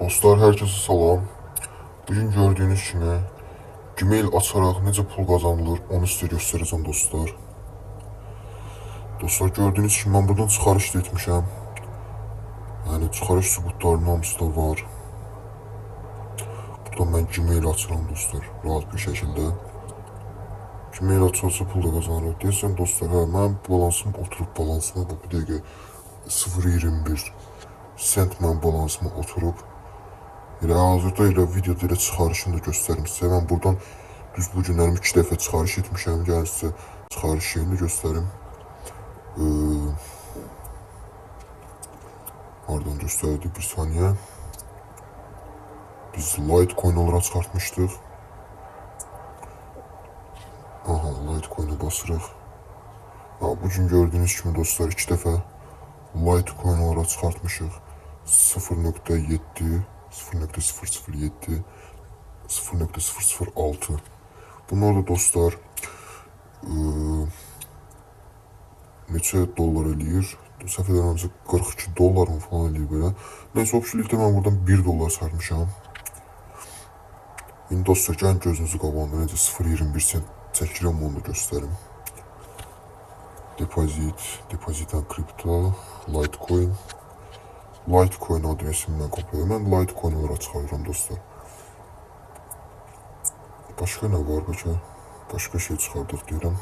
Dostlar, herkese salam. Bugün gördüğünüz kimi Gmail açaraq necə pul qazanılır onu sizə göstərəcəm dostlar. Dostlar, gördüyünüz kimi mən buradan çıxarış da etmişəm. Yəni çıxarış sübutlarının hamısı da var. Buradan mən Gmail açıram dostlar, rahat bir şəkildə. Gmail açarsa pul da qazanırıq. Deyəsən dostlar, hə, mənim balansım oturub balansıma bu dəqiqə 0.21 sent mənim balansıma oturub. Elə hazırda elə videoda elə çıxarışını da göstərim sizə. Mən buradan düz bu günlərim 2 dəfə çıxarış etmişəm. Gəlin sizə çıxarış yerini göstərim. Oradan göstərdik bir saniyə. Biz Litecoin olaraq çıxartmışdıq. Aha, Litecoin'e basırıq. Bugün gördüğünüz kimi dostlar 2 dəfə Litecoin olaraq çıxartmışıq. 0.7 0.007 0.006. Bunlar da dostlar neçə dollar eləyir? Səhv edəməmsə 42 dollar mı falan eləyir belə. Neysə, obşilikdə mən buradan 1 dollar sarmışam. İndi dostlar, gəlin gözünüzü qabağında necə 0.21 sent çəkirəm onu da göstərim. Depozitdən kripto, Litecoin. Litecoin adresimdən kopyalayım. Mən Litecoin olaraq çıxarıram dostlar. Başqa nə var bəlkə? Başqa şey çıxardıq deyirəm.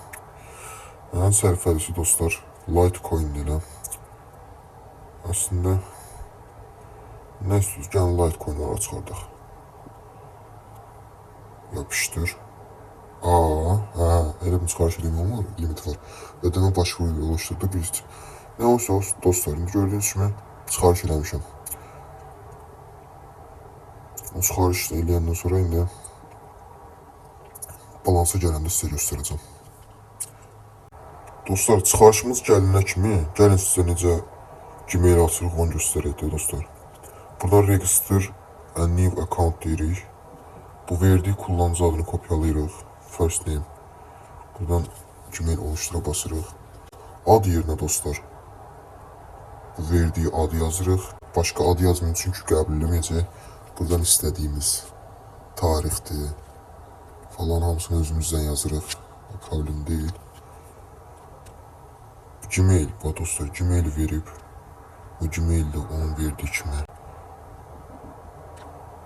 Ən sərfəlisi dostlar Litecoin deyirəm. Əslində nə istəyirsiniz? Gəlin Litecoin olaraq çıxardıq. Yapışdır. Elə bir çıxarış edeyim ama limiti var. Ödəmə başvuru oluşturdu biz. Nə olsa olsun dostlar, indi gördüyünüz kimi çıxarış eləmişəm. O çıxarış eləyəndən sonra indi balansa gələndə sizə göstərəcəm. Dostlar, çıxarışımız gəlinə kimi gəlin sizə necə Gmail açırıq onu göstərək dostlar. Buradan register a new account deyirik. Bu verdiyi kullanıcı adını kopyalayırıq. First name. Buradan Gmail oluştura basırıq. Ad yerinə dostlar bu verdiyi adı yazırıq. Başqa adı yazmayın çünki qəbul eləməyəcək. Buradan istədiyimiz tarixdir falan hamısını özümüzdən yazırıq. Problem deyil. Gmail, bu dostlar Gmail verib. O Gmaildə onun verdiyi kimi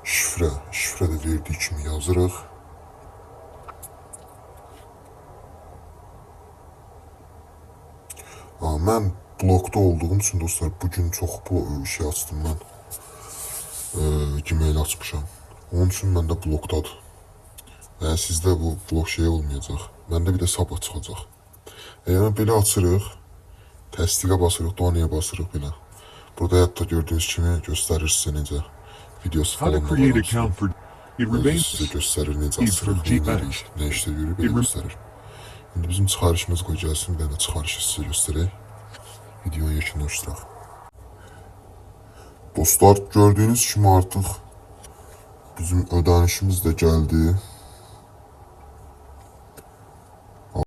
şifrə də verdiyi kimi yazırıq. Mən blokda olduğum için dostlar bugün çox şey açdım mən. Gmail açmışam. Onun üçün məndə blokdadır. Yəni sizdə bu blok şey olmayacaq. Məndə bir də sabah çıxacaq. Yəni belə açırıq. Təsdiqə basırıq, donaya basırıq belə. Burada hətta gördüyünüz kimi göstərir sizə necə videosu falan var. Sizə göstərir necə açırıq, nə işlə yürüyüb belə göstərir. İndi bizim çıxarışımız qoy gəlsin, bir dənə çıxarışı sizə göstərək. Videoyu yekunlaşdıraq. Dostlar, gördüyünüz kimi artıq bizim ödənişimiz də gəldi.